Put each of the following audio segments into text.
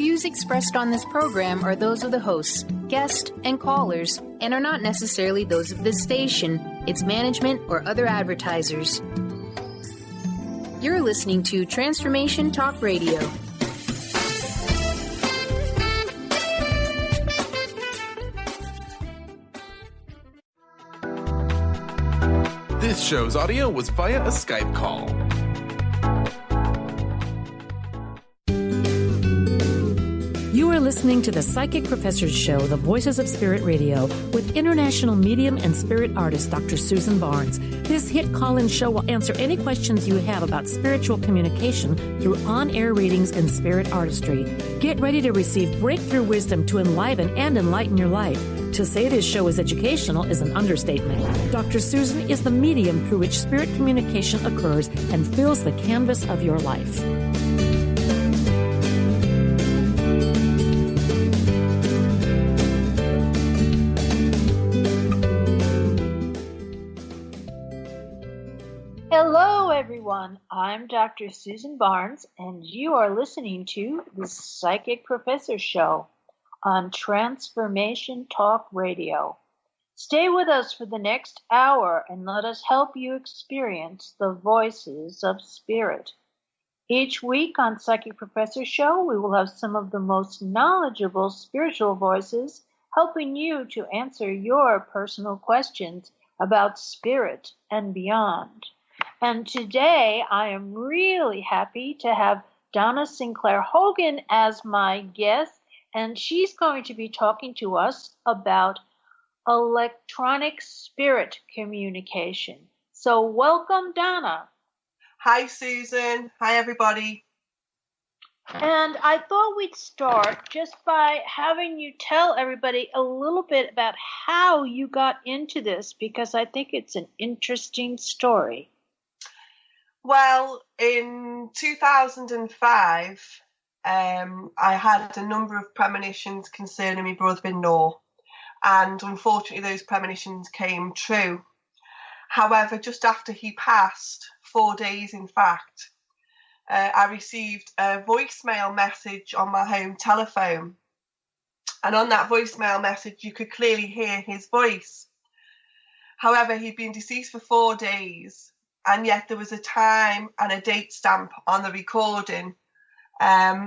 views expressed on this program are those of the hosts, guests, and callers, and are not necessarily those of this station, its management, or other advertisers. You're listening to Transformation Talk Radio. This show's audio was via a Skype call. You are listening to the Psychic Professor's Show, The Voices of Spirit Radio, with international medium and spirit artist Dr. Susan Barnes. This hit call-in show will answer any questions you have about spiritual communication through on-air readings and spirit artistry. Get ready to receive breakthrough wisdom to enliven and enlighten your life. To say this show is educational is an understatement. Dr. Susan is the medium through which spirit communication occurs and fills the canvas of your life. Hello, everyone. I'm Dr. Susan Barnes, and you are listening to the Psychic Professor Show on Transformation Talk Radio. Stay with us for the next hour and let us help you experience the voices of spirit. Each week on Psychic Professor Show, we will have some of the most knowledgeable spiritual voices helping you to answer your personal questions about spirit and beyond. And today I am really happy to have Donna Sinclair Hogan as my guest, and she's going to be talking to us about electronic spirit communication. So welcome, Donna. Hi, Susan. Hi, everybody. And I thought we'd start just by having you tell everybody a little bit about how you got into this, because I think it's an interesting story. Well, in 2005, I had a number of premonitions concerning my brother-in-law, and unfortunately those premonitions came true. However, just after he passed, 4 days in fact, I received a voicemail message on my home telephone, and on that voicemail message you could clearly hear his voice. However, he'd been deceased for 4 days, and yet there was a time and a date stamp on the recording,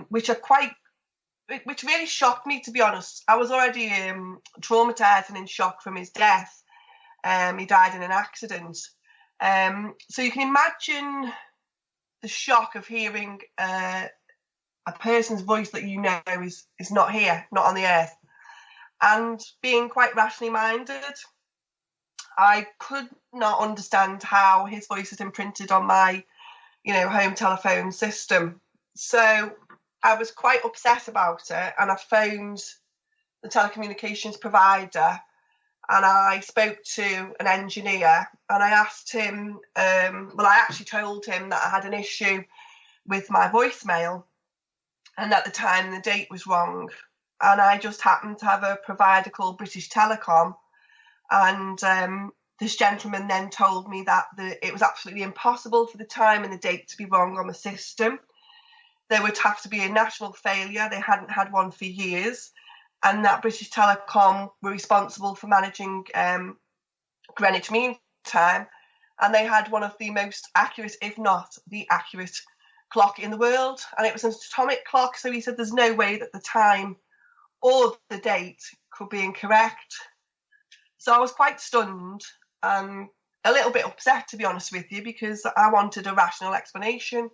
which really shocked me, to be honest. I was already traumatized and in shock from his death. He died in an accident. So you can imagine the shock of hearing a person's voice that you know is not here, not on the earth. And being quite rationally minded, I could not understand how his voice is imprinted on my, home telephone system. So I was quite upset about it, and I phoned the telecommunications provider, and I spoke to an engineer, and I asked him, I actually told him that I had an issue with my voicemail, and at the time the date was wrong. And I just happened to have a provider called British Telecom, and this gentleman then told me that it was absolutely impossible for the time and the date to be wrong on the system. There would have to be a national failure. They hadn't had one for years, and that British Telecom were responsible for managing Greenwich Mean Time, and they had one of the most accurate, if not the accurate, clock in the world, and it was an atomic clock. So he said there's no way that the time or the date could be incorrect. So I was quite stunned and a little bit upset, to be honest with you, because I wanted a rational explanation.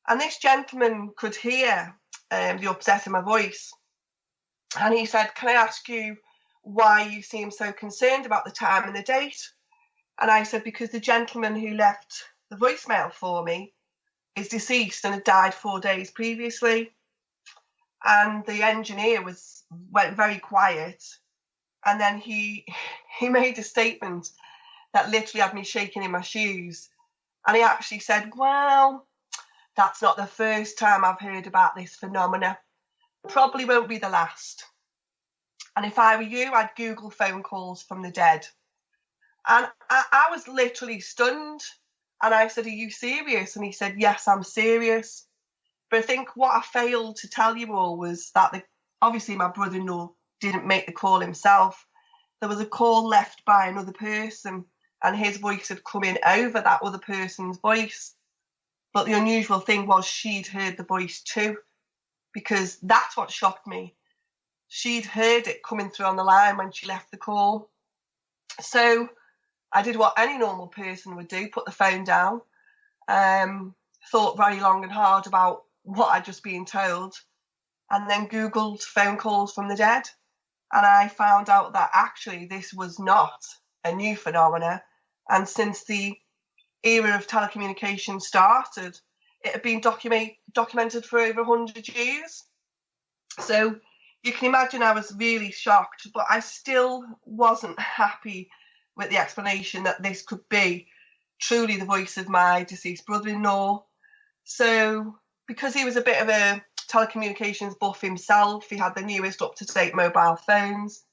And this gentleman could hear the upset in my voice. And he said, "Can I ask you why you seem so concerned about the time and the date?" And I said, "Because the gentleman who left the voicemail for me is deceased and had died 4 days previously." And the engineer went very quiet. And then he made a statement that literally had me shaking in my shoes. And he actually said, "Well, that's not the first time I've heard about this phenomena. Probably won't be the last. And if I were you, I'd Google phone calls from the dead." And I was literally stunned. And I said, "Are you serious?" And he said, "Yes, I'm serious." But I think what I failed to tell you all was that obviously my brother-in-law didn't make the call himself. There was a call left by another person, and his voice had come in over that other person's voice. But the unusual thing was she'd heard the voice too, because that's what shocked me. She'd heard it coming through on the line when she left the call. So I did what any normal person would do, put the phone down, thought very long and hard about what I'd just been told, and then Googled phone calls from the dead. And I found out that actually this was not a new phenomena. And since the era of telecommunications started, it had been documented for over 100 years. So you can imagine I was really shocked, but I still wasn't happy with the explanation that this could be truly the voice of my deceased brother-in-law. So because he was a bit of a telecommunications buff himself, he had the newest up-to-date mobile phones,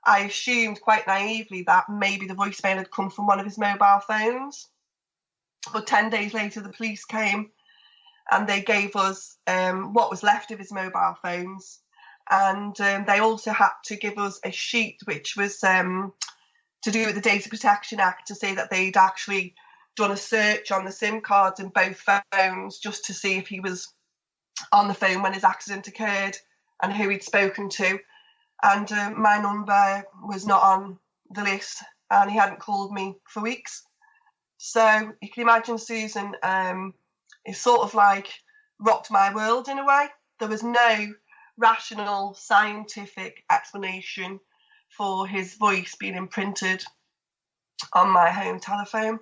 I assumed quite naively that maybe the voicemail had come from one of his mobile phones. But 10 days later, the police came and they gave us what was left of his mobile phones. And they also had to give us a sheet which was to do with the Data Protection Act, to say that they'd actually done a search on the SIM cards in both phones just to see if he was on the phone when his accident occurred and who he'd spoken to. And my number was not on the list, and he hadn't called me for weeks. So you can imagine, Susan, it sort of like rocked my world in a way. There was no rational, scientific explanation for his voice being imprinted on my home telephone.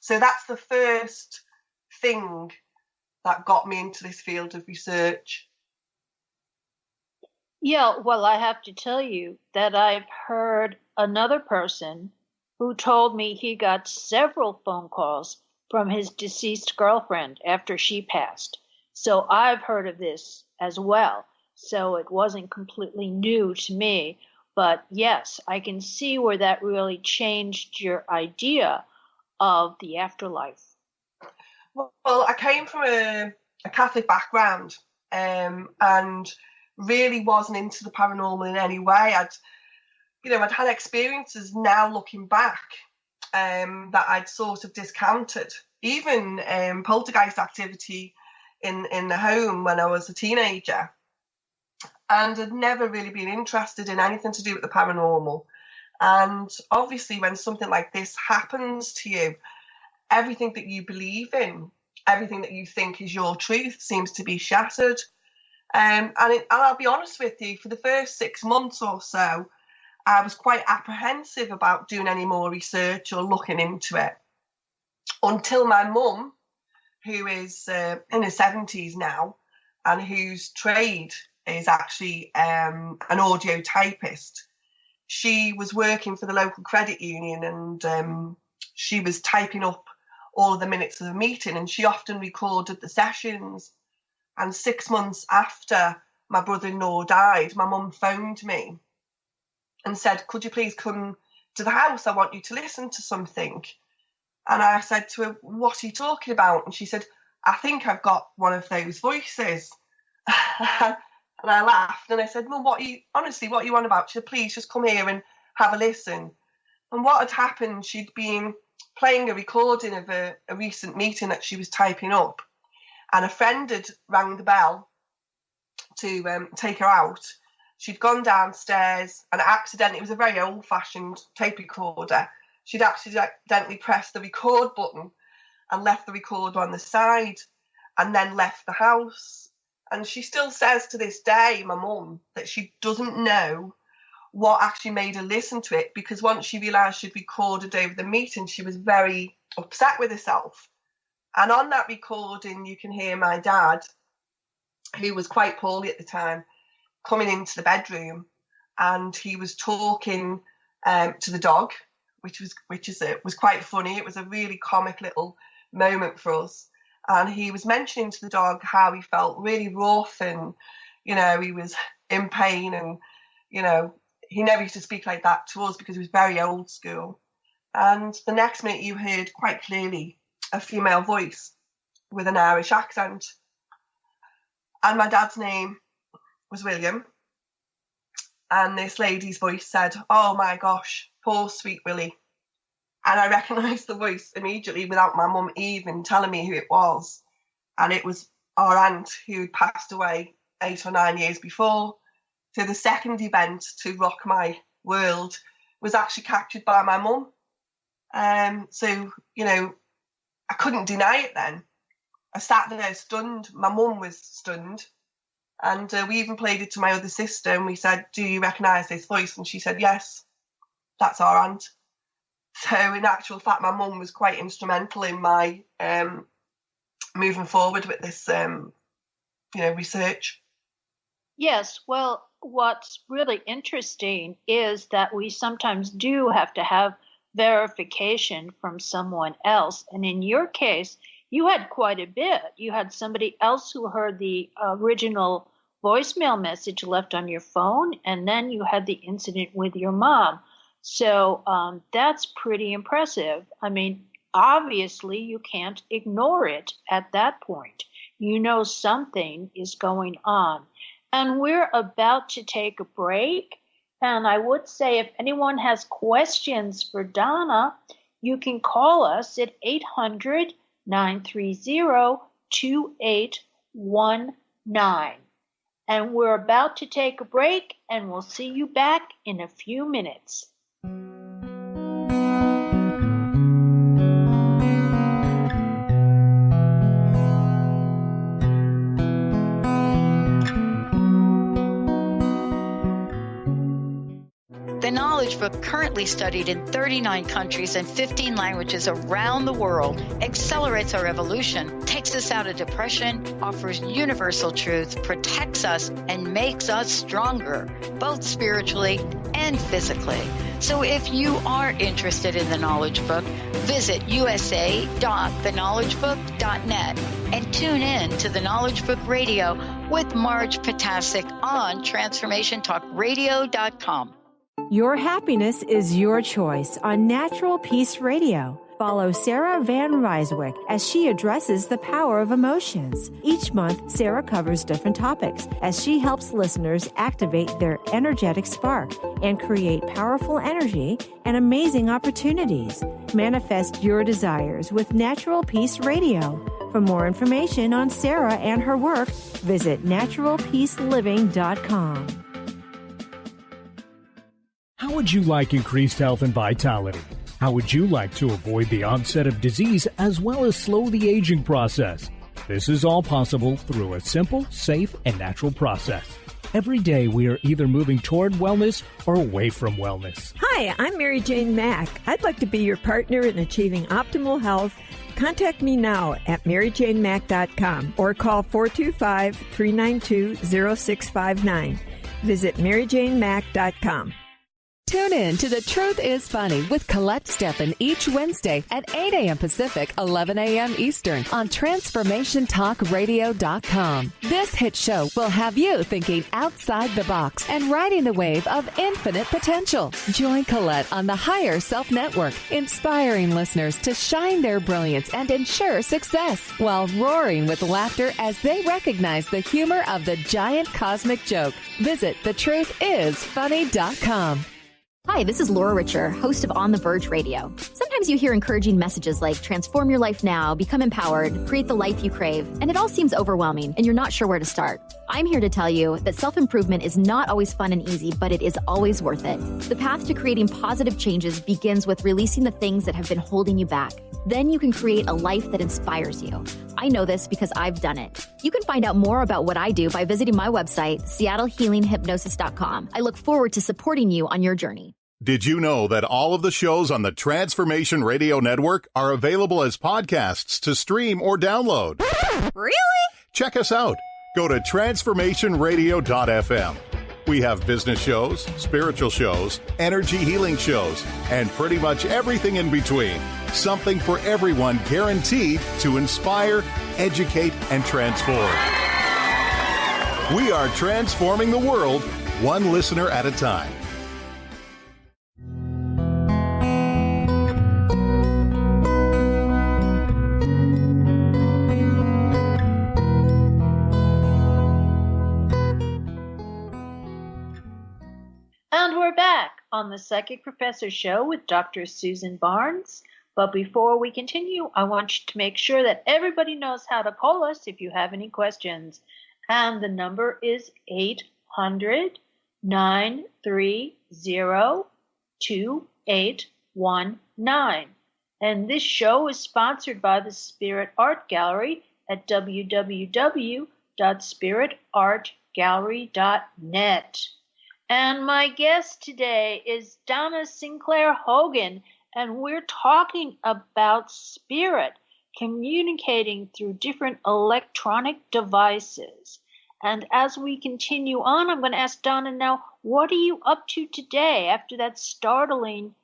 So that's the first thing that got me into this field of research. Yeah, well, I have to tell you that I've heard another person who told me he got several phone calls from his deceased girlfriend after she passed. So I've heard of this as well. So it wasn't completely new to me. But yes, I can see where that really changed your idea of the afterlife. Well, I came from a Catholic background and really wasn't into the paranormal in any way. I'd had experiences now looking back that I'd sort of discounted. Even poltergeist activity in the home when I was a teenager. And had never really been interested in anything to do with the paranormal. And obviously when something like this happens to you, everything that you believe in, everything that you think is your truth seems to be shattered. And I'll be honest with you, for the first 6 months or so, I was quite apprehensive about doing any more research or looking into it. Until my mum, who is in her 70s now, and whose trade is actually an audio typist. She was working for the local credit union, and she was typing up all of the minutes of the meeting, and she often recorded the sessions. And 6 months after my brother-in-law died, my mum phoned me and said, "Could you please come to the house? I want you to listen to something." And I said to her, "What are you talking about?" And she said, "I think I've got one of those voices." And I laughed and I said, "Well, what are you on about?" She said, "Please just come here and have a listen." And what had happened, she'd been playing a recording of a recent meeting that she was typing up, and a friend had rang the bell to take her out. She'd gone downstairs and accidentally, it was a very old-fashioned tape recorder, she'd accidentally pressed the record button and left the recorder on the side and then left the house. And she still says to this day, my mum, that she doesn't know what actually made her listen to it, because once she realised she'd recorded over the meeting, she was very upset with herself. And on that recording, you can hear my dad, who was quite poorly at the time, coming into the bedroom, and he was talking to the dog, which was quite funny. It was a really comic little moment for us. And he was mentioning to the dog how he felt really rough and, he was in pain, and, he never used to speak like that to us because he was very old school. And the next minute you heard quite clearly a female voice with an Irish accent. And my dad's name was William. And this lady's voice said, "Oh my gosh, poor sweet Willie." And I recognised the voice immediately without my mum even telling me who it was. And it was our aunt who had passed away 8 or 9 years before. So the second event to rock my world was actually captured by my mum. So, you know, I couldn't deny it then. I sat there stunned. My mum was stunned. And we even played it to my other sister and we said, "Do you recognise this voice?" And she said, "Yes, that's our aunt." So in actual fact, my mum was quite instrumental in my moving forward with this, research. Yes, well, what's really interesting is that we sometimes do have to have verification from someone else. And in your case, you had quite a bit. You had somebody else who heard the original voicemail message left on your phone, and then you had the incident with your mom. So that's pretty impressive. I mean, obviously, you can't ignore it at that point. You know something is going on. And we're about to take a break. And I would say if anyone has questions for Donna, you can call us at 800-930-2819. And we're about to take a break, and we'll see you back in a few minutes. The Knowledge Book, currently studied in 39 countries and 15 languages around the world, accelerates our evolution, takes us out of depression, offers universal truth, protects us, and makes us stronger, both spiritually and physically. So if you are interested in the Knowledge Book, visit usa.theknowledgebook.net and tune in to the Knowledge Book Radio with Marge Potasic on TransformationTalkRadio.com. Your happiness is your choice on Natural Peace Radio. Follow Sarah Van Ryswick as she addresses the power of emotions. Each month, Sarah covers different topics as she helps listeners activate their energetic spark and create powerful energy and amazing opportunities. Manifest your desires with Natural Peace Radio. For more information on Sarah and her work, visit naturalpeaceliving.com. How would you like increased health and vitality? How would you like to avoid the onset of disease as well as slow the aging process? This is all possible through a simple, safe, and natural process. Every day we are either moving toward wellness or away from wellness. Hi, I'm Mary Jane Mack. I'd like to be your partner in achieving optimal health. Contact me now at maryjanemack.com or call 425-392-0659. Visit maryjanemack.com. Tune in to The Truth is Funny with Colette Steffen each Wednesday at 8 a.m. Pacific, 11 a.m. Eastern on TransformationTalkRadio.com. This hit show will have you thinking outside the box and riding the wave of infinite potential. Join Colette on the Higher Self Network, inspiring listeners to shine their brilliance and ensure success while roaring with laughter as they recognize the humor of the giant cosmic joke. Visit TheTruthIsFunny.com. Hi, this is Laura Richer, host of On the Verge Radio. Sometimes you hear encouraging messages like transform your life now, become empowered, create the life you crave, and it all seems overwhelming and you're not sure where to start. I'm here to tell you that self-improvement is not always fun and easy, but it is always worth it. The path to creating positive changes begins with releasing the things that have been holding you back. Then you can create a life that inspires you. I know this because I've done it. You can find out more about what I do by visiting my website, seattlehealinghypnosis.com. I look forward to supporting you on your journey. Did you know that all of the shows on the Transformation Radio Network are available as podcasts to stream or download? Really? Check us out. Go to transformationradio.fm. We have business shows, spiritual shows, energy healing shows, and pretty much everything in between. Something for everyone, guaranteed to inspire, educate, and transform. We are transforming the world, one listener at a time. we're back on the Psychic Professor Show with Dr. Susan Barnes. But before we continue, I want you to make sure that everybody knows how to call us if you have any questions. And the number is 800-930-2819. And this show is sponsored by the Spirit Art Gallery at www.spiritartgallery.net. And my guest today is Donna Sinclair Hogan, and we're talking about spirit communicating through different electronic devices. And as we continue on, I'm going to ask Donna now, what are you up to today after that startling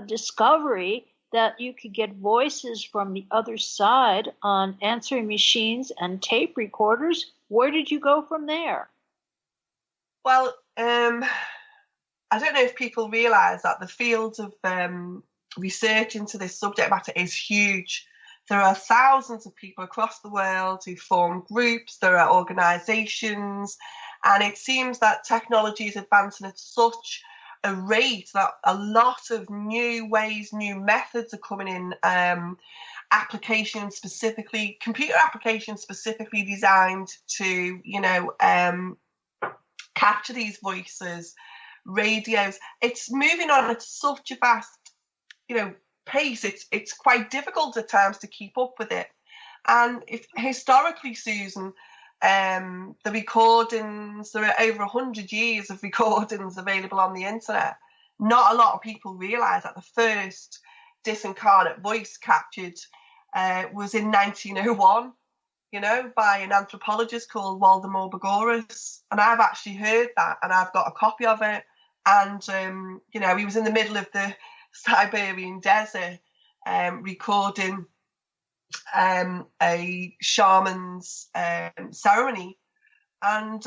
discovery that you could get voices from the other side on answering machines and tape recorders? Where did you go from there? Well, I don't know if people realise that the field of research into this subject matter is huge. There are thousands of people across the world who form groups, there are organisations, and it seems that technology is advancing at such a rate that a lot of new ways, new methods are coming in, applications specifically, computer applications specifically designed to, capture these voices, radios. It's moving on at such a fast, pace. It's quite difficult at times to keep up with it. And if historically, Susan, the recordings, there are over 100 years of recordings available on the internet. Not a lot of people realise that the first disincarnate voice captured was in 1901. By an anthropologist called Waldemar Bogoris. And I've actually heard that, and I've got a copy of it. And, he was in the middle of the Siberian desert recording a shaman's ceremony. And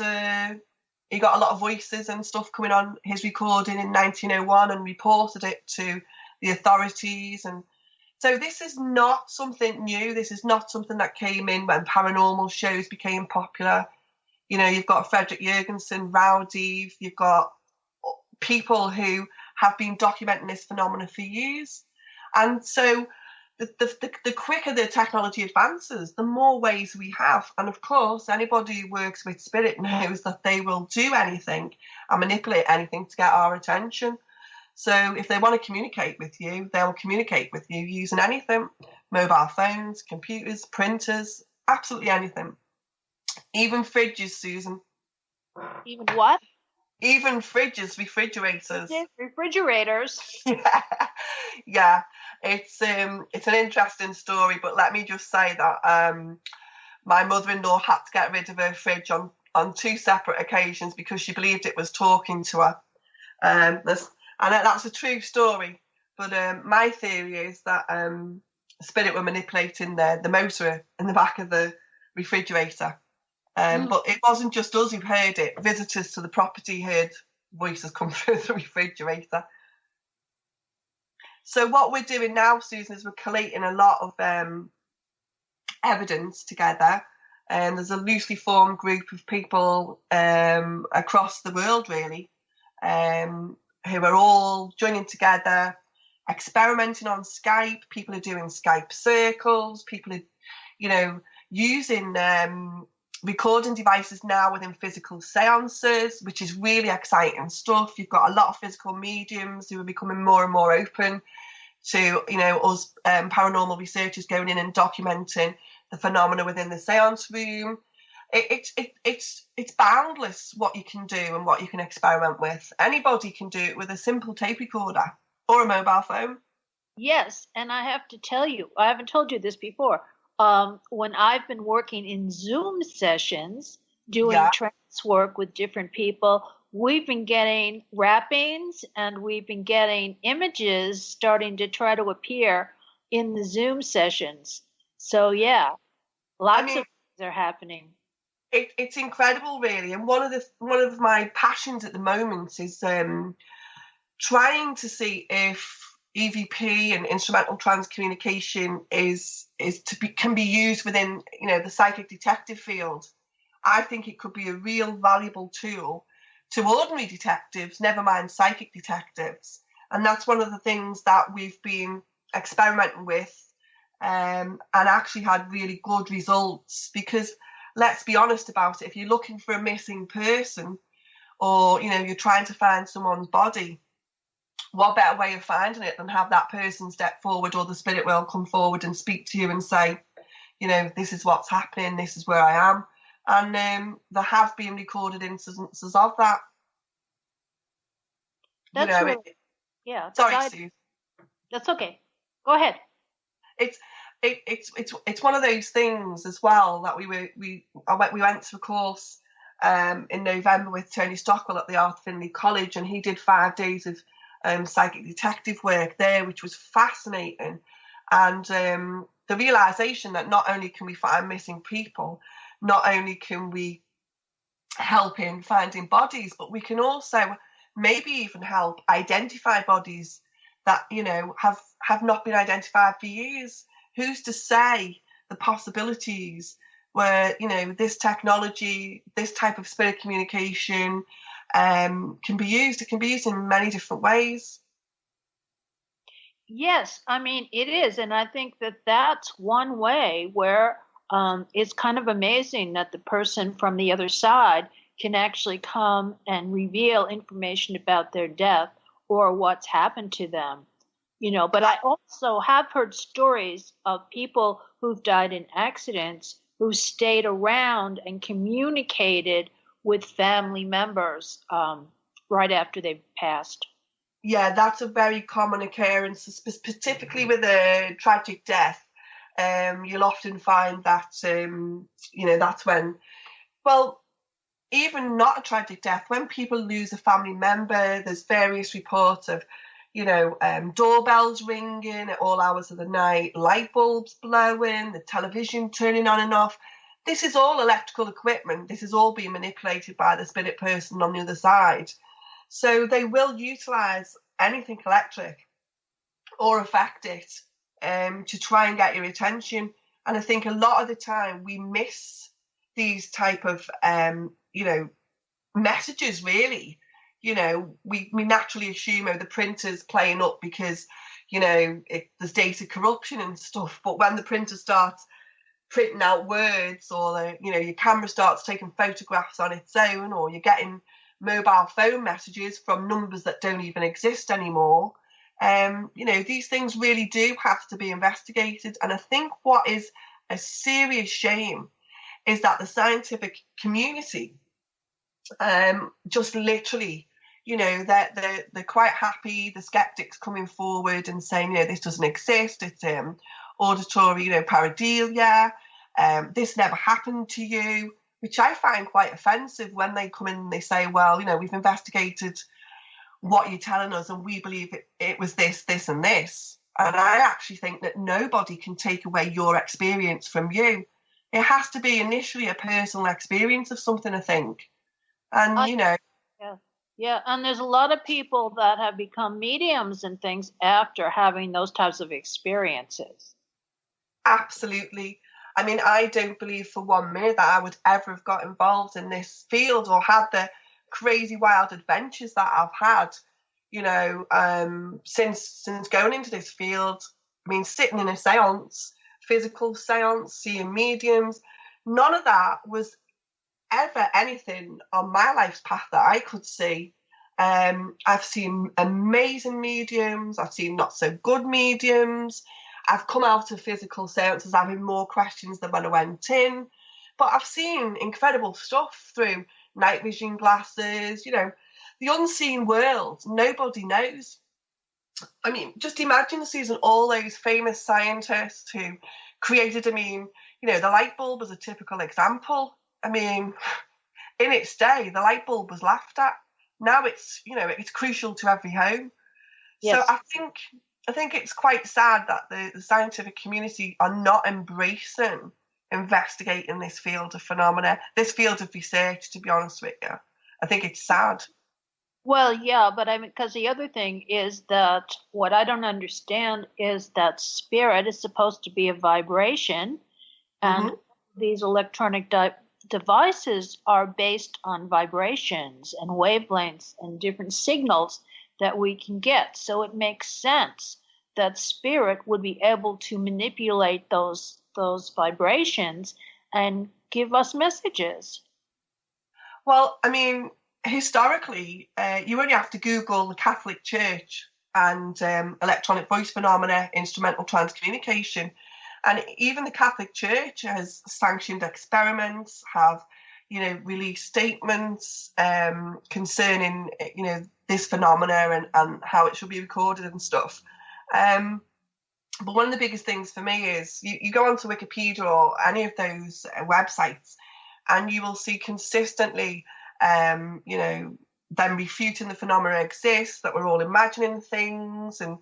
he got a lot of voices and stuff coming on his recording in 1901 and reported it to the authorities. And so this is not something new. This is not something that came in when paranormal shows became popular. You've got Frederick Jurgensen, Rowdy, you've got people who have been documenting this phenomenon for years. And so the quicker the technology advances, the more ways we have. And of course, anybody who works with spirit knows that they will do anything and manipulate anything to get our attention. So if they want to communicate with you, they'll communicate with you using anything, mobile phones, computers, printers, absolutely anything. Even fridges, Susan. Even what? Even fridges, refrigerators. Refrigerators. Yeah. It's an interesting story, but let me just say that my mother-in-law had to get rid of her fridge on two separate occasions because she believed it was talking to her. And that's a true story. But my theory is that spirit were manipulating the motor in the back of the refrigerator. But it wasn't just us who heard it. Visitors to the property heard voices come through the refrigerator. So what we're doing now, Susan, is we're collating a lot of evidence together. And there's a loosely formed group of people across the world, really, who are all joining together, experimenting on Skype. People are doing Skype circles. People are, using recording devices now within physical seances, which is really exciting stuff. You've got a lot of physical mediums who are becoming more and more open to, us paranormal researchers going in and documenting the phenomena within the seance room. It's boundless what you can do and what you can experiment with. Anybody can do it with a simple tape recorder or a mobile phone. Yes, and I have to tell you, I haven't told you this before. When I've been working in Zoom sessions, doing trance work with different people, we've been getting rappings and we've been getting images starting to try to appear in the Zoom sessions. So, yeah, lots of things are happening. It's incredible, really. And one of my passions at the moment is trying to see if EVP and instrumental trance communication can be used within the psychic detective field. I think it could be a real valuable tool to ordinary detectives, never mind psychic detectives. And that's one of the things that we've been experimenting with, and actually had really good results. Because let's be honest about it, if you're looking for a missing person, or you're trying to find someone's body, what better way of finding it than have that person step forward, or the spirit world come forward and speak to you and say, this is what's happening, this is where I am. And there have been recorded instances of that. That's really, yeah. Sorry, Sue. That's okay. Go ahead. It's one of those things as well that we went to a course in November with Tony Stockwell at the Arthur Findlay College, and he did 5 days of psychic detective work there, which was fascinating. And the realization that not only can we find missing people, not only can we help in finding bodies, but we can also maybe even help identify bodies that have not been identified for years. Who's to say the possibilities where this technology, this type of spirit communication can be used? It can be used in many different ways. Yes, I mean, it is. And I think that that's one way where it's kind of amazing that the person from the other side can actually come and reveal information about their death or what's happened to them. But I also have heard stories of people who've died in accidents who stayed around and communicated with family members right after they've passed. Yeah, that's a very common occurrence, specifically with a tragic death. You'll often find that, that's when, even not a tragic death, when people lose a family member, there's various reports of, doorbells ringing at all hours of the night, light bulbs blowing, the television turning on and off. This is all electrical equipment. This is all being manipulated by the spirit person on the other side. So they will utilize anything electric or affect it to try and get your attention. And I think a lot of the time we miss these type of, messages, really. We naturally assume, the printer's playing up because, there's data corruption and stuff. But when the printer starts printing out words, or, your camera starts taking photographs on its own, or you're getting mobile phone messages from numbers that don't even exist anymore, these things really do have to be investigated. And I think what is a serious shame is that the scientific community just literally, they're quite happy, the skeptics coming forward and saying, this doesn't exist, it's auditory, pareidolia, this never happened to you, which I find quite offensive when they come in and they say, well, we've investigated what you're telling us and we believe it was this, this and this. And I actually think that nobody can take away your experience from you. It has to be initially a personal experience of something, I think. And, Yeah, and there's a lot of people that have become mediums and things after having those types of experiences. Absolutely. I mean, I don't believe for 1 minute that I would ever have got involved in this field or had the crazy wild adventures that I've had, since going into this field. I mean, sitting in a seance, physical seance, seeing mediums, none of that was ever anything on my life's path that I could see. I've seen amazing mediums. I've seen not so good mediums. I've come out of physical seances having more questions than when I went in. But I've seen incredible stuff through night vision glasses, the unseen world. Nobody knows. I mean, just imagine, Susan, all those famous scientists who created, the light bulb is a typical example. I mean, in its day, the light bulb was laughed at. Now it's, it's crucial to every home. Yes. So I think it's quite sad that the scientific community are not embracing investigating this field of phenomena, this field of research, to be honest with you. I think it's sad. Well, yeah, but because the other thing is that what I don't understand is that spirit is supposed to be a vibration, and these electronic devices are based on vibrations and wavelengths and different signals that we can get. So it makes sense that spirit would be able to manipulate those vibrations and give us messages. Well, I mean, historically, you only have to Google the Catholic Church and electronic voice phenomena, instrumental transcommunication. And even the Catholic Church has sanctioned experiments, have, released statements concerning, this phenomena and how it should be recorded and stuff. But one of the biggest things for me is you go onto Wikipedia or any of those websites, and you will see consistently, them refuting the phenomena exist, that we're all imagining things. And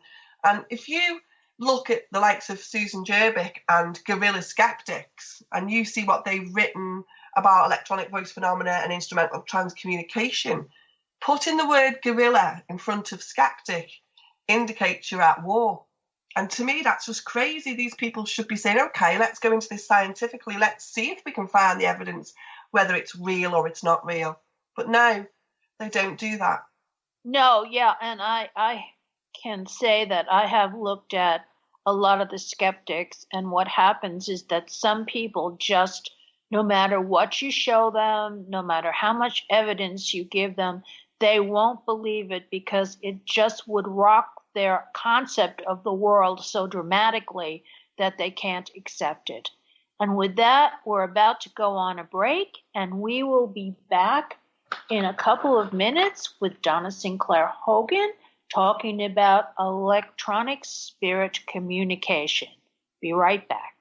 if you look at the likes of Susan Jerbick and Guerrilla Skeptics, and you see what they've written about electronic voice phenomena and instrumental transcommunication, putting the word guerrilla in front of skeptic indicates you're at war. And to me, that's just crazy. These people should be saying, okay, let's go into this scientifically. Let's see if we can find the evidence, whether it's real or it's not real. But no, they don't do that. No, yeah, and I can say that I have looked at a lot of the skeptics, and what happens is that some people just, no matter what you show them, no matter how much evidence you give them, they won't believe it because it just would rock their concept of the world so dramatically that they can't accept it. And with that, we're about to go on a break, and we will be back in a couple of minutes with Donna Sinclair Hogan talking about electronic spirit communication. Be right back.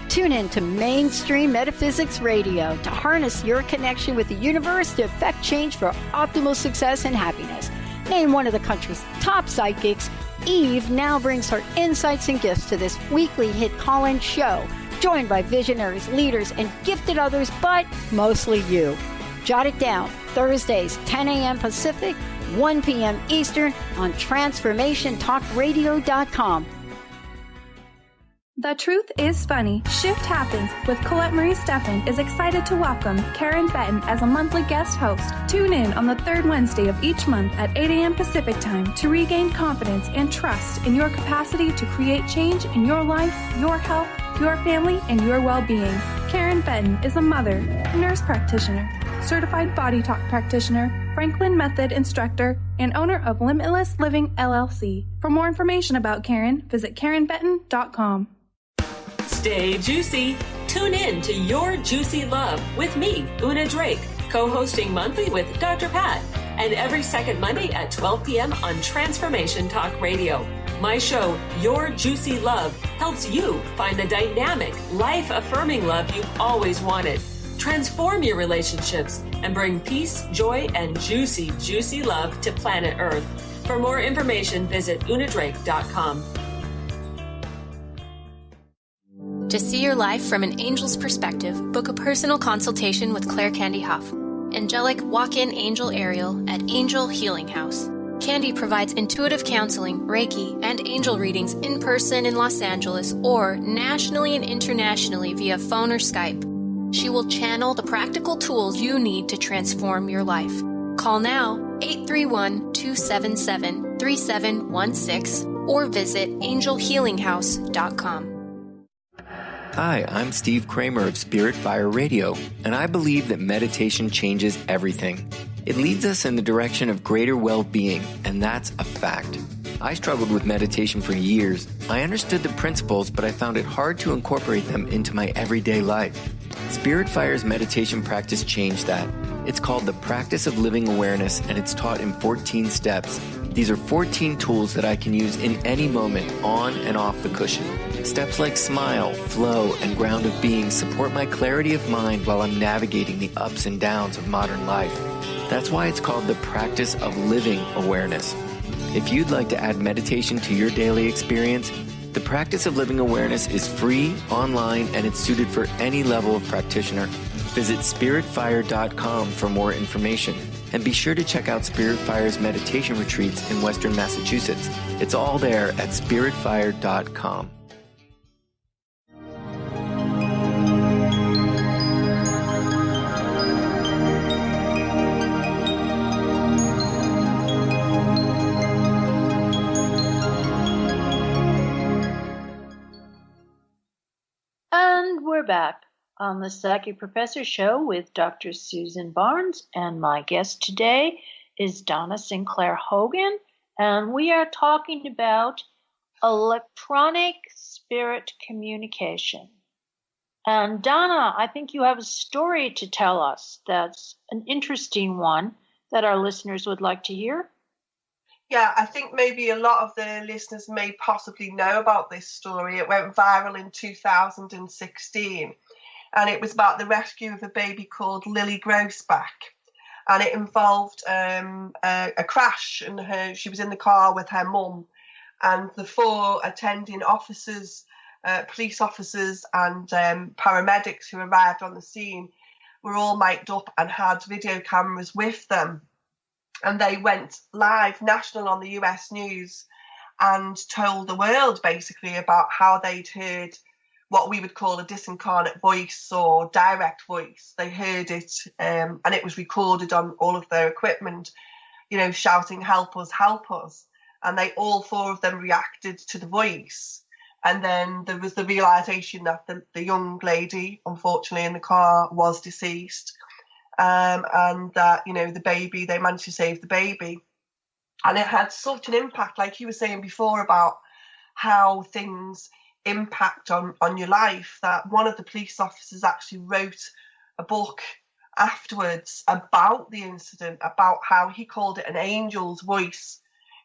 Tune in to Mainstream Metaphysics Radio to harness your connection with the universe to effect change for optimal success and happiness. Named one of the country's top psychics, Eve now brings her insights and gifts to this weekly hit call-in show, joined by visionaries, leaders, and gifted others, but mostly you. Jot it down, Thursdays, 10 a.m. Pacific, 1 p.m. Eastern on TransformationTalkRadio.com. The Truth is Funny. Shift Happens with Colette Marie Steffen is excited to welcome Karen Benton as a monthly guest host. Tune in on the third Wednesday of each month at 8 a.m. Pacific Time to regain confidence and trust in your capacity to create change in your life, your health, your family, and your well-being. Karen Benton is a mother, nurse practitioner, certified body talk practitioner, Franklin Method instructor, and owner of Limitless Living LLC. For more information about Karen, visit KarenBenton.com. Stay juicy. Tune in to Your Juicy Love with me, Una Drake, co-hosting monthly with Dr. Pat, and every second Monday at 12 p.m. on Transformation Talk Radio. My show, Your Juicy Love, helps you find the dynamic, life-affirming love you've always wanted. Transform your relationships and bring peace, joy, and juicy, juicy love to planet Earth. For more information, visit unadrake.com. To see your life from an angel's perspective, book a personal consultation with Claire Candy Huff, angelic walk-in angel Ariel at Angel Healing House. Candy provides intuitive counseling, Reiki, and angel readings in person in Los Angeles or nationally and internationally via phone or Skype. She will channel the practical tools you need to transform your life. Call now, 831-277-3716, or visit angelhealinghouse.com. Hi, I'm Steve Kramer of Spirit Fire Radio, and I believe that meditation changes everything. It leads us in the direction of greater well-being, and that's a fact. I struggled with meditation for years. I understood the principles, but I found it hard to incorporate them into my everyday life. Spirit Fire's meditation practice changed that. It's called the Practice of Living Awareness, and it's taught in 14 steps. These are 14 tools that I can use in any moment, on and off the cushion. Steps like smile, flow, and ground of being support my clarity of mind while I'm navigating the ups and downs of modern life. That's why it's called the Practice of Living Awareness. If you'd like to add meditation to your daily experience, the Practice of Living Awareness is free, online, and it's suited for any level of practitioner. Visit spiritfire.com for more information. And be sure to check out Spirit Fire's meditation retreats in Western Massachusetts. It's all there at spiritfire.com. And we're back on the Psychic Professor Show with Dr. Susan Barnes, and my guest today is Donna Sinclair Hogan, and we are talking about electronic spirit communication. And Donna, I think you have a story to tell us that's an interesting one that our listeners would like to hear. Yeah, I think maybe a lot of the listeners may possibly know about this story. It went viral in 2016, and it was about the rescue of a baby called Lily Grossback. And it involved a crash, and she was in the car with her mum, and the 4 attending officers, police officers and paramedics who arrived on the scene were all mic'd up and had video cameras with them. And they went live, national, on the US news and told the world basically about how they'd heard what we would call a disincarnate voice or direct voice. They heard it and it was recorded on all of their equipment, shouting, "Help us, help us." And they all 4 of them reacted to the voice. And then there was the realization that the young lady, unfortunately, in the car was deceased. And that, the baby, they managed to save the baby. And it had such an impact, like you were saying before, about how things impact on your life, that one of the police officers actually wrote a book afterwards about the incident, about how he called it an angel's voice,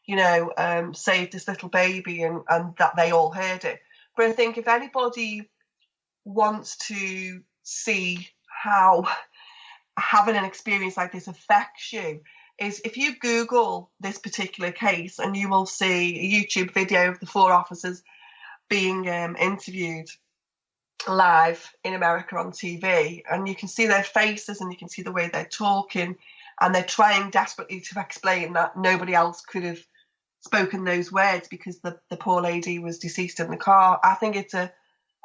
saved this little baby, and that they all heard it. But I think if anybody wants to see how having an experience like this affects you, is if you Google this particular case, and you will see a YouTube video of the 4 officers being interviewed live in America on TV, and you can see their faces and you can see the way they're talking, and they're trying desperately to explain that nobody else could have spoken those words because the poor lady was deceased in the car. I think it's a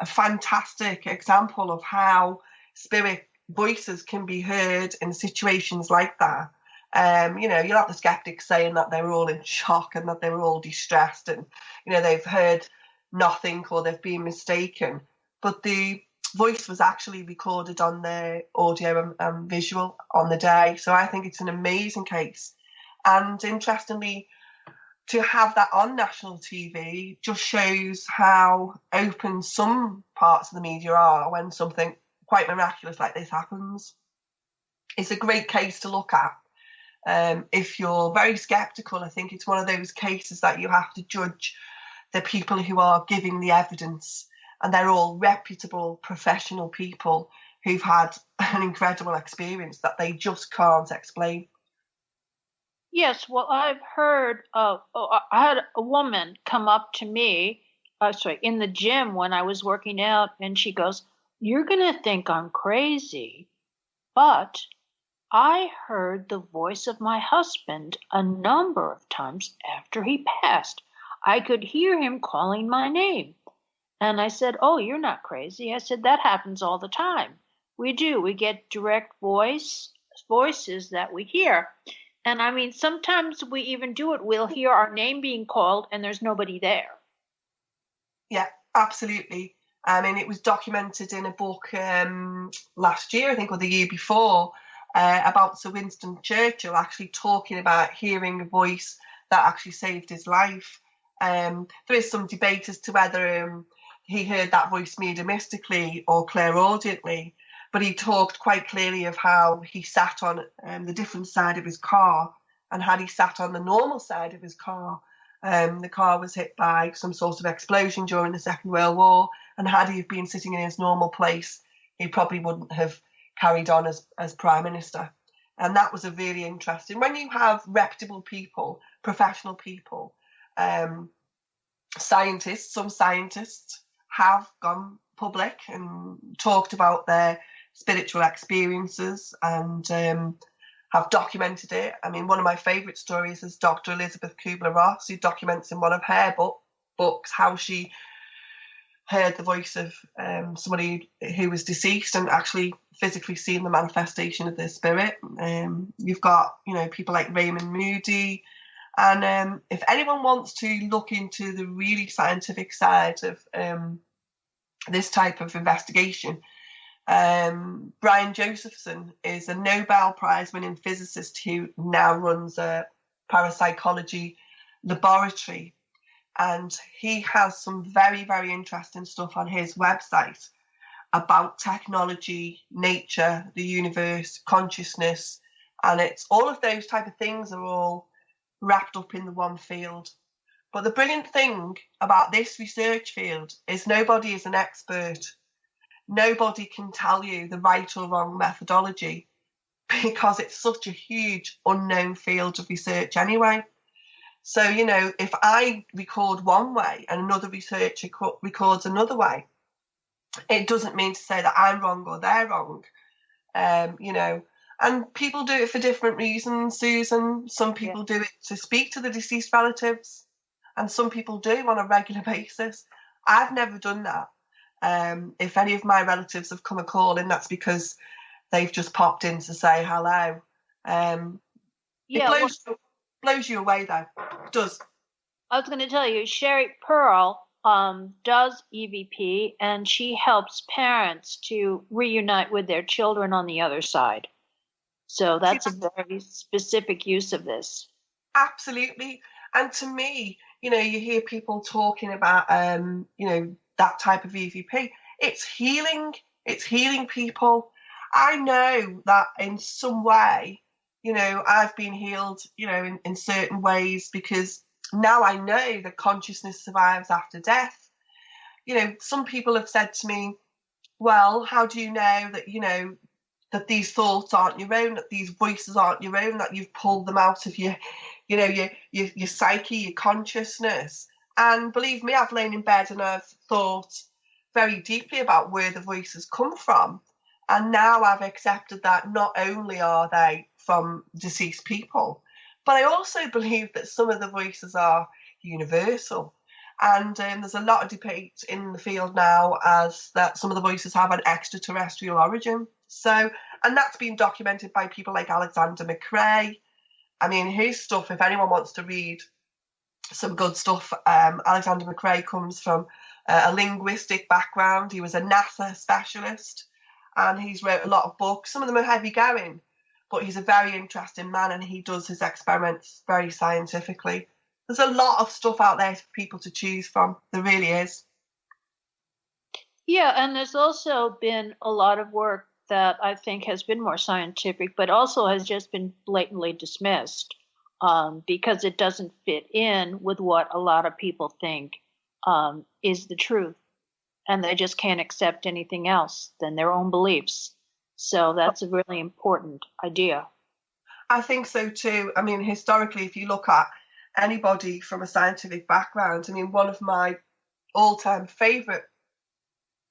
fantastic example of how spirit voices can be heard in situations like that. You'll have the skeptics saying that they were all in shock and that they were all distressed and, they've heard nothing or they've been mistaken. But the voice was actually recorded on their audio and visual on the day. So I think it's an amazing case. And interestingly, to have that on national TV just shows how open some parts of the media are when something quite miraculous like this happens. It's a great case to look at. If you're very skeptical, I think it's one of those cases that you have to judge the people who are giving the evidence, and they're all reputable professional people who've had an incredible experience that they just can't explain. Yes, well, I've heard I had a woman come up to me in the gym when I was working out, and she goes, "You're going to think I'm crazy, but I heard the voice of my husband a number of times after he passed. I could hear him calling my name." And I said, "Oh, you're not crazy." I said, "That happens all the time. We do. We get direct voices that we hear. And I mean, sometimes we even do it. We'll hear our name being called and there's nobody there." Yeah, absolutely. I mean, it was documented in a book last year, I think, or the year before, about Sir Winston Churchill actually talking about hearing a voice that actually saved his life. There is some debate as to whether he heard that voice mediumistically or clairaudiently, but he talked quite clearly of how he sat on the different side of his car, and had he sat on the normal side of his car, the car was hit by some sort of explosion during the Second World War, and had he been sitting in his normal place, he probably wouldn't have carried on as Prime Minister. And that was a really interesting, when you have reputable people, professional people, scientists, some scientists have gone public and talked about their spiritual experiences and have documented it. I mean, one of my favourite stories is Dr. Elizabeth Kubler-Ross, who documents in one of her books how she heard the voice of somebody who was deceased and actually physically seen the manifestation of their spirit. You've got, people like Raymond Moody. And if anyone wants to look into the really scientific side of this type of investigation, Brian Josephson is a Nobel Prize winning physicist who now runs a parapsychology laboratory. And he has some very, very interesting stuff on his website about technology, nature, the universe, consciousness. And it's all of those type of things are all wrapped up in the one field. But the brilliant thing about this research field is nobody is an expert. Nobody can tell you the right or wrong methodology because it's such a huge unknown field of research anyway. So, if I record one way and another researcher records another way, it doesn't mean to say that I'm wrong or they're wrong, and people do it for different reasons, Susan. Some people do it to speak to the deceased relatives, and some people do on a regular basis. I've never done that. If any of my relatives have come a call in, that's because they've just popped in to say hello. It blows you away, though. It does. I was going to tell you, Sherry Pearl does EVP, and she helps parents to reunite with their children on the other side. So that's a very specific use of this. Absolutely. And to me, you hear people talking about, that type of EVP. It's healing. It's healing people. I know that in some way, I've been healed, in certain ways, because now I know that consciousness survives after death. Some people have said to me, well, how do you know that, that these thoughts aren't your own, that these voices aren't your own, that you've pulled them out of your psyche, your consciousness? And believe me, I've lain in bed and I've thought very deeply about where the voices come from. And now I've accepted that not only are they from deceased people, but I also believe that some of the voices are universal. And there's a lot of debate in the field now as that some of the voices have an extraterrestrial origin. So, and that's been documented by people like Alexander McRae. I mean, his stuff, if anyone wants to read some good stuff, Alexander McRae comes from a linguistic background. He was a NASA specialist, and he's wrote a lot of books. Some of them are heavy going, but he's a very interesting man, and he does his experiments very scientifically. There's a lot of stuff out there for people to choose from. There really is. Yeah, and there's also been a lot of work that I think has been more scientific, but also has just been blatantly dismissed because it doesn't fit in with what a lot of people think is the truth. And they just can't accept anything else than their own beliefs. So that's a really important idea. I think so too. I mean, historically, if you look at anybody from a scientific background, I mean, one of my all-time favourite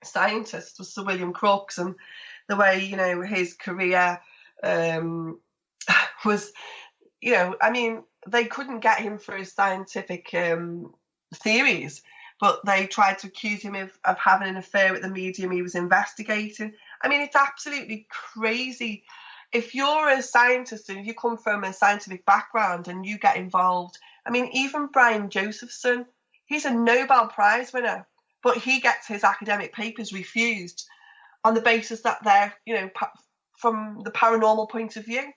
scientists was Sir William Crookes, and the way, his career was, I mean, they couldn't get him for his scientific theories, but they tried to accuse him of having an affair with the medium he was investigating. I mean, it's absolutely crazy. If you're a scientist and if you come from a scientific background and you get involved, I mean, even Brian Josephson, he's a Nobel Prize winner, but he gets his academic papers refused on the basis that they're, from the paranormal point of view,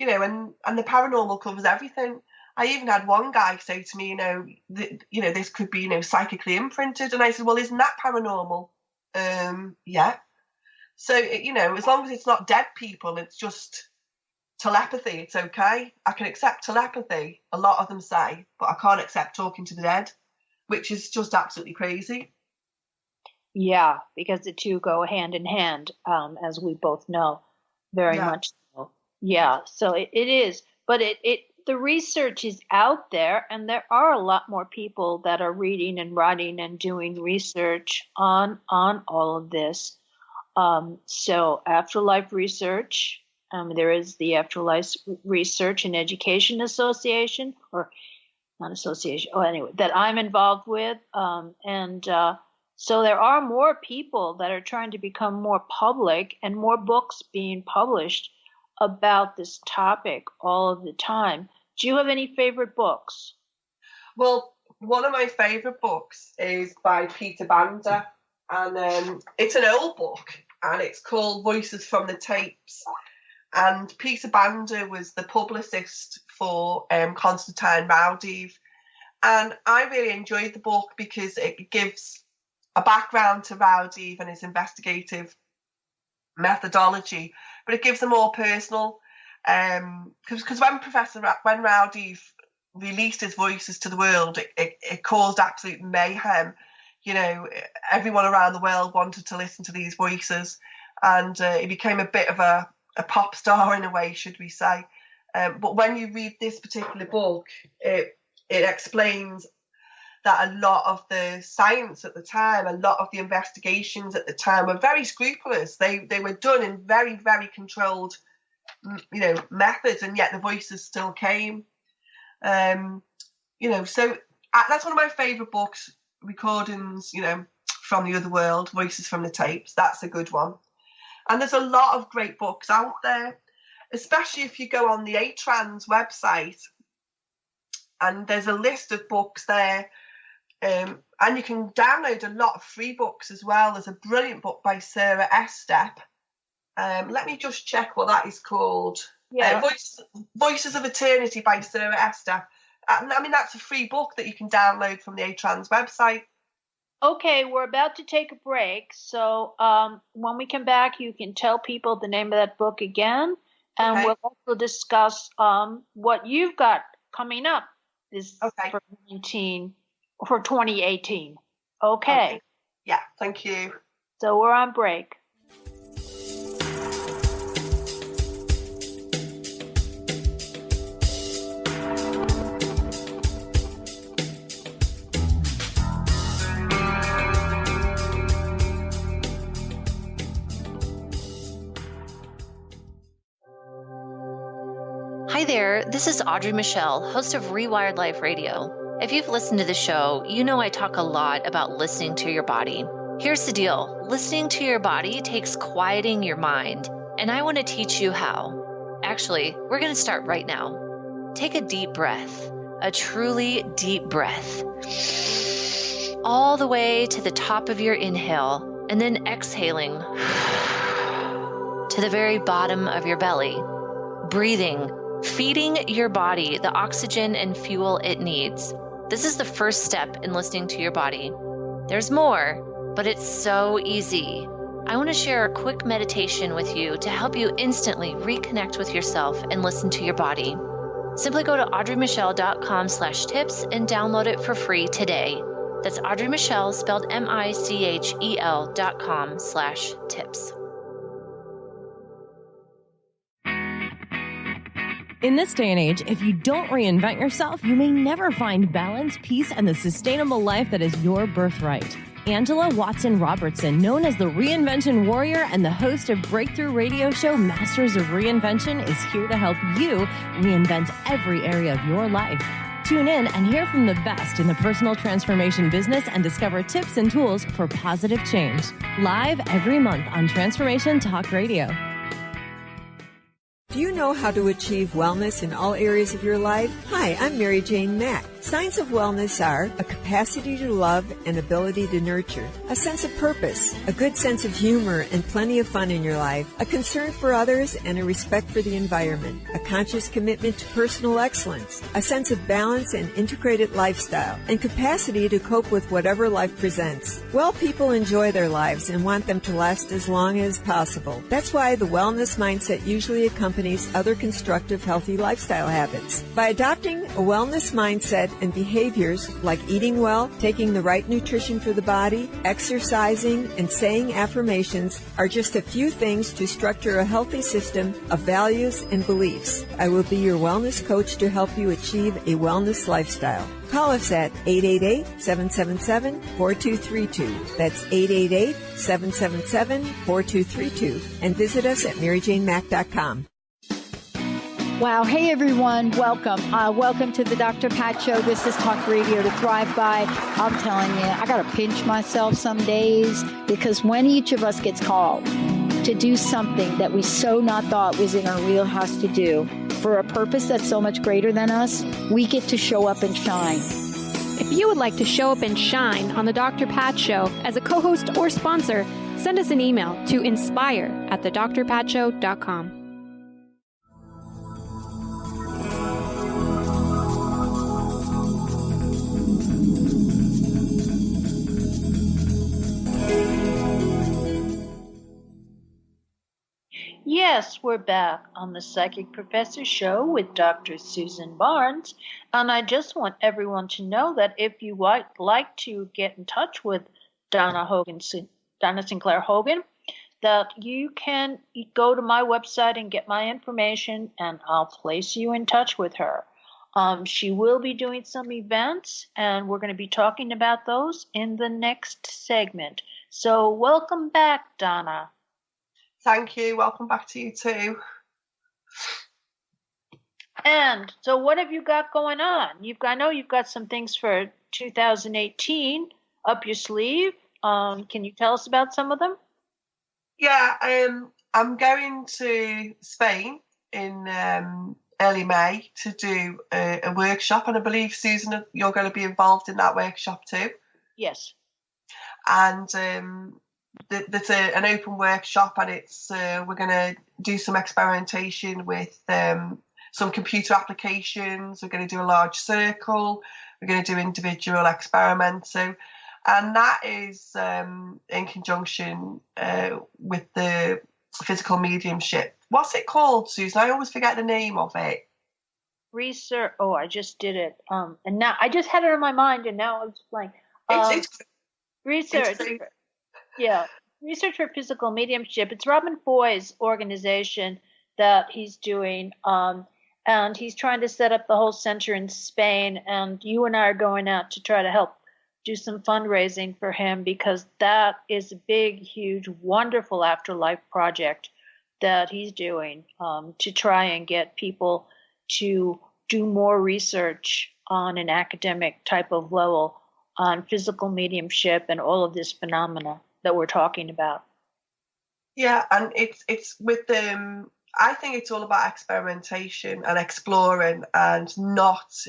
and the paranormal covers everything. I even had one guy say to me, this could be, psychically imprinted. And I said, well, isn't that paranormal? Yeah. So, as long as it's not dead people, it's just telepathy, it's okay. I can accept telepathy, a lot of them say, but I can't accept talking to the dead, which is just absolutely crazy. Yeah, because the two go hand in hand, as we both know, very much so. Yeah, so it is. But the research is out there, and there are a lot more people that are reading and writing and doing research on all of this. So afterlife research There is the Afterlife Research and Education Association, or not association, anyway, that I'm involved with. So there are more people that are trying to become more public, and more books being published about this topic all of the time. Do you have any favorite books? Well, one of my favorite books is by Peter Bander, and it's an old book, and it's called Voices from the Tapes. And Peter Bander was the publicist for Konstantin Raudive. And I really enjoyed the book because it gives a background to Raudive and his investigative methodology, but it gives a more personal, because when Raudive released his voices to the world, it caused absolute mayhem. You know, everyone around the world wanted to listen to these voices, and it became a bit of a pop star in a way, should we say. But when you read this particular book, it explains that a lot of the science at the time, a lot of the investigations at the time were very scrupulous. They were done in very, very controlled, methods, and yet the voices still came. So that's one of my favourite books, recordings, from the other world, Voices from the Tapes. That's a good one. And there's a lot of great books out there, especially if you go on the ATRANS website, and there's a list of books there. And you can download a lot of free books as well. There's a brilliant book by Sarah Estep. Let me just check what that is called. Yeah. Voices of Eternity by Sarah Estep. That's a free book that you can download from the ATRANS website. Okay, we're about to take a break. So when we come back, you can tell people the name of that book again. And we'll also discuss what you've got coming up for 2018. Okay. Yeah, thank you. So we're on break. Hi there, this is Audrey Michelle, host of Rewired Life Radio. If you've listened to the show, you know I talk a lot about listening to your body. Here's the deal. Listening to your body takes quieting your mind, and I want to teach you how. Actually, we're going to start right now. Take a deep breath, a truly deep breath, all the way to the top of your inhale, and then exhaling to the very bottom of your belly. Breathing, feeding your body the oxygen and fuel it needs. This is the first step in listening to your body. There's more, but it's so easy. I want to share a quick meditation with you to help you instantly reconnect with yourself and listen to your body. Simply go to audreymichelle.com/tips and download it for free today. That's Audrey Michelle, spelled MICHEL.com/tips. In this day and age, if you don't reinvent yourself, you may never find balance, peace, and the sustainable life that is your birthright. Angela Watson Robertson, known as the Reinvention Warrior and the host of breakthrough radio show Masters of Reinvention, is here to help you reinvent every area of your life. Tune in and hear from the best in the personal transformation business and discover tips and tools for positive change. Live every month on Transformation Talk Radio. Do you know how to achieve wellness in all areas of your life? Hi, I'm Mary Jane Mack. Signs of wellness are a capacity to love and ability to nurture, a sense of purpose, a good sense of humor and plenty of fun in your life, a concern for others and a respect for the environment, a conscious commitment to personal excellence, a sense of balance and integrated lifestyle, and capacity to cope with whatever life presents. Well people enjoy their lives and want them to last as long as possible. That's why the wellness mindset usually accompanies other constructive, healthy lifestyle habits. By adopting a wellness mindset and behaviors like eating well, taking the right nutrition for the body, exercising, and saying affirmations are just a few things to structure a healthy system of values and beliefs. I will be your wellness coach to help you achieve a wellness lifestyle. Call us at 888-777-4232. That's 888-777-4232. And visit us at MaryJaneMack.com. Wow. Hey, everyone. Welcome. Welcome to the Dr. Pat Show. This is Talk Radio to Thrive By. I'm telling you, I got to pinch myself some days, because when each of us gets called to do something that we so not thought was in our wheelhouse to do for a purpose that's so much greater than us, we get to show up and shine. If you would like to show up and shine on the Dr. Pat Show as a co-host or sponsor, send us an email to inspire@thedrpatshow.com. Yes, we're back on the Psychic Professor Show with Dr. Susan Barnes, and I just want everyone to know that if you would like to get in touch with Donna Sinclair Hogan, that you can go to my website and get my information, and I'll place you in touch with her. She will be doing some events, and we're going to be talking about those in the next segment. So welcome back, Donna. Thank you. Welcome back to you too. And so what have you got going on? I know you've got some things for 2018 up your sleeve. Can you tell us about some of them? Yeah, I'm going to Spain in early May to do a workshop, and I believe, Susan, you're going to be involved in that workshop too. Yes. And that's an open workshop, and it's we're going to do some experimentation with some computer applications. We're going to do a large circle. We're going to do individual experiments. And that is in conjunction with the physical mediumship. What's it called, Susan? I always forget the name of it. Research. Oh, I just did it. And now I just had it in my mind, and now it's blank. Research. Yeah, Research for Physical Mediumship. It's Robin Foy's organization that he's doing, and he's trying to set up the whole center in Spain, and you and I are going out to try to help do some fundraising for him, because that is a big, huge, wonderful afterlife project that he's doing to try and get people to do more research on an academic type of level on physical mediumship and all of this phenomena that we're talking about. Yeah, and it's with them. I think it's all about experimentation and exploring, and not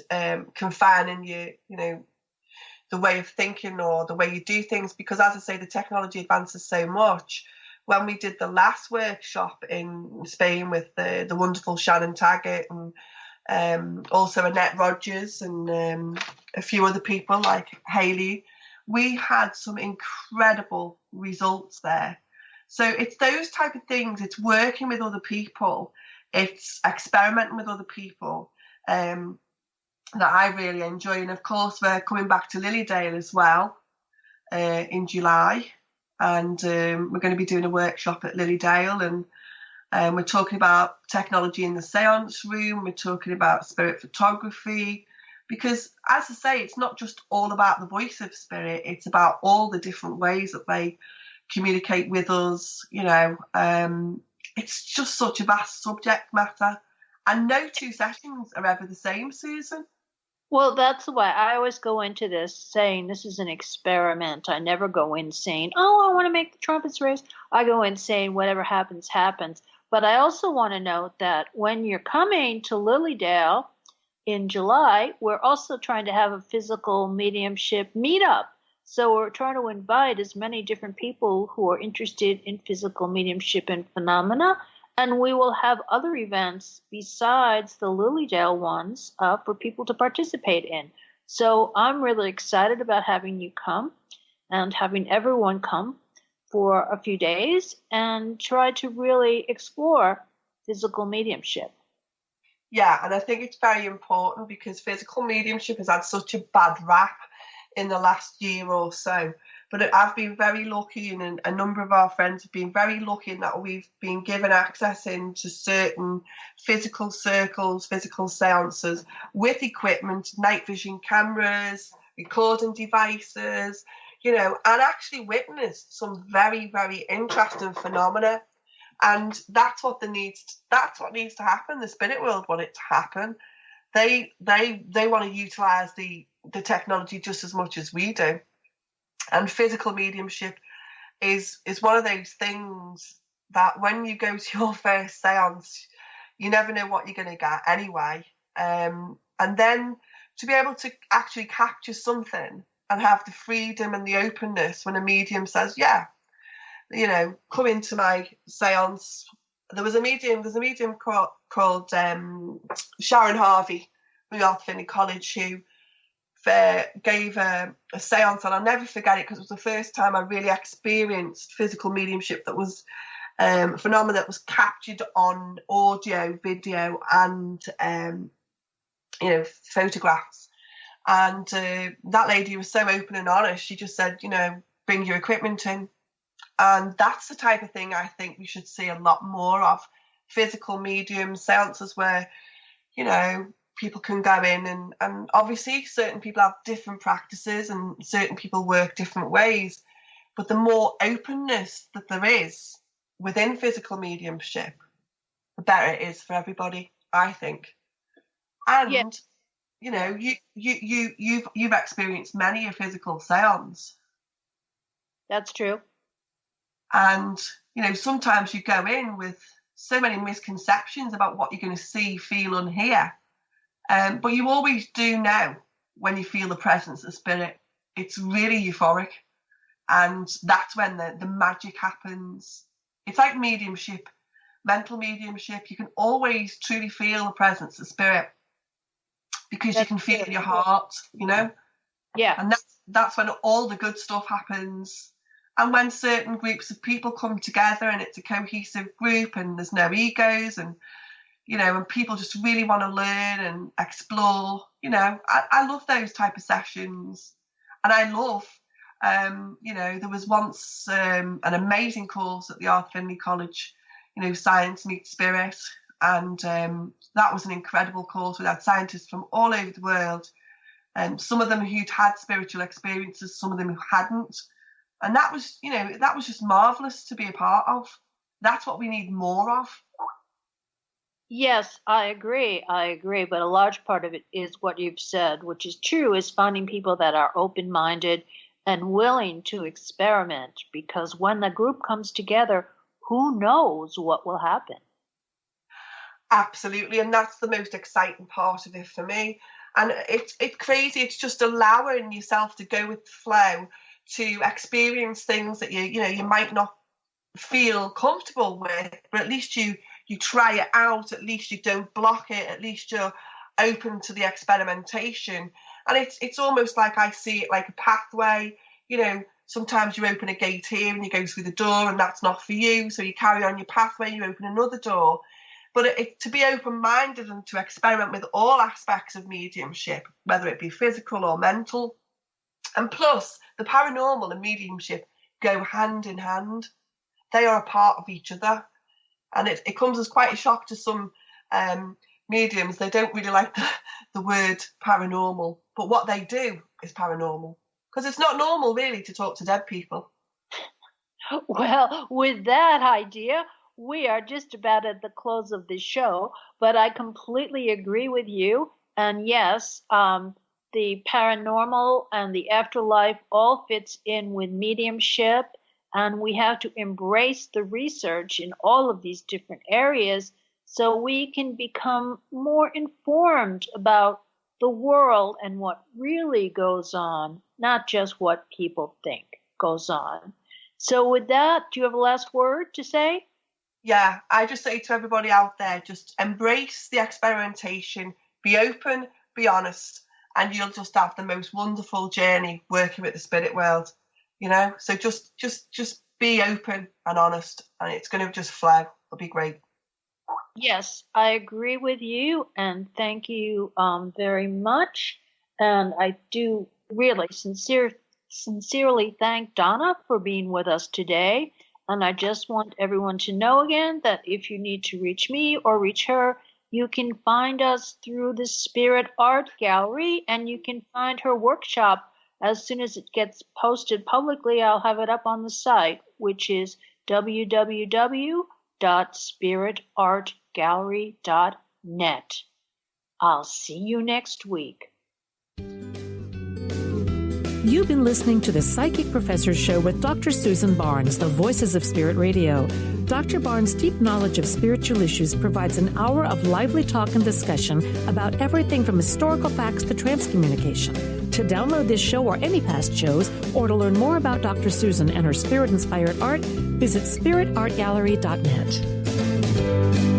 confining the way of thinking or the way you do things, because, as I say, the technology advances so much. When we did the last workshop in Spain with the wonderful Shannon Taggart and also Annette Rogers and a few other people like Hayley, we had some incredible results there. So it's those type of things. It's working with other people. It's experimenting with other people that I really enjoy. And of course, we're coming back to Lilydale as well in July. And we're going to be doing a workshop at Lilydale. And we're talking about technology in the seance room. We're talking about spirit photography. Because, as I say, it's not just all about the voice of spirit. It's about all the different ways that they communicate with us. It's just such a vast subject matter. And no two sessions are ever the same, Susan. Well, that's why I always go into this saying this is an experiment. I never go in saying, oh, I want to make the trumpets raise. I go in saying whatever happens, happens. But I also want to note that when you're coming to Lilydale in July, we're also trying to have a physical mediumship meetup. So we're trying to invite as many different people who are interested in physical mediumship and phenomena. And we will have other events besides the Lilydale ones for people to participate in. So I'm really excited about having you come and having everyone come for a few days and try to really explore physical mediumship. Yeah, and I think it's very important because physical mediumship has had such a bad rap in the last year or so. But I've been very lucky, and a number of our friends have been very lucky in that we've been given access into certain physical circles, physical seances with equipment, night vision cameras, recording devices, and actually witnessed some very, very interesting phenomena. And that's what needs to happen. The spirit world want it to happen. They want to utilize the technology just as much as we do. And physical mediumship is one of those things that when you go to your first seance, you never know what you're going to get anyway. And then to be able to actually capture something and have the freedom and the openness when a medium says, yeah, you know, come into my seance. There's a medium called Sharon Harvey from the Arthur Finney College who gave a seance, and I'll never forget it because it was the first time I really experienced physical mediumship that was a phenomenon that was captured on audio, video, and photographs. And that lady was so open and honest. She just said, bring your equipment in. And that's the type of thing I think we should see a lot more of. Physical medium seances where, people can go in and obviously certain people have different practices and certain people work different ways. But the more openness that there is within physical mediumship, the better it is for everybody, I think. And, you've experienced many a physical seance. That's true. And, sometimes you go in with so many misconceptions about what you're going to see, feel, and hear. But you always do know when you feel the presence of spirit. It's really euphoric. And that's when the magic happens. It's like mediumship, mental mediumship. You can always truly feel the presence of spirit because you can feel it in your heart, Yeah. And that's when all the good stuff happens. And when certain groups of people come together and it's a cohesive group and there's no egos and, and people just really want to learn and explore, I love those type of sessions. And I love, there was once an amazing course at the Arthur Finney College, Science Meets Spirit. And that was an incredible course. We had scientists from all over the world. Some of them who'd had spiritual experiences, some of them who hadn't. And that was just marvelous to be a part of. That's what we need more of. Yes, I agree. But a large part of it is what you've said, which is true, is finding people that are open-minded and willing to experiment. Because when the group comes together, who knows what will happen? Absolutely. And that's the most exciting part of it for me. And it's crazy. It's just allowing yourself to go with the flow, to experience things that you might not feel comfortable with, but at least you try it out, at least you don't block it, at least you're open to the experimentation. And it's almost like I see it like a pathway. Sometimes you open a gate here and you go through the door and that's not for you, so you carry on your pathway, you open another door. But to be open-minded and to experiment with all aspects of mediumship, whether it be physical or mental. And plus, the paranormal and mediumship go hand in hand. They are a part of each other. And it comes as quite a shock to some mediums. They don't really like the word paranormal. But what they do is paranormal. Because it's not normal, really, to talk to dead people. Well, with that idea, we are just about at the close of the show. But I completely agree with you. And yes, the paranormal and the afterlife all fits in with mediumship, and we have to embrace the research in all of these different areas so we can become more informed about the world and what really goes on, not just what people think goes on. So with that, do you have a last word to say? Yeah, I just say to everybody out there, just embrace the experimentation, be open, be honest, and you'll just have the most wonderful journey working with the spirit world, So just be open and honest, and it's going to just flow. It'll be great. Yes, I agree with you, and thank you very much. And I do really sincerely thank Donna for being with us today. And I just want everyone to know again that if you need to reach me or reach her, you can find us through the Spirit Art Gallery, and you can find her workshop as soon as it gets posted publicly. I'll have it up on the site, which is www.spiritart.com. www.spiritartgallery.net. I'll see you next week. You've been listening to the Psychic Professor Show with Dr. Susan Barnes, the Voices of Spirit Radio. Dr. Barnes' deep knowledge of spiritual issues provides an hour of lively talk and discussion about everything from historical facts to transcommunication. To download this show or any past shows, or to learn more about Dr. Susan and her spirit-inspired art, visit spiritartgallery.net.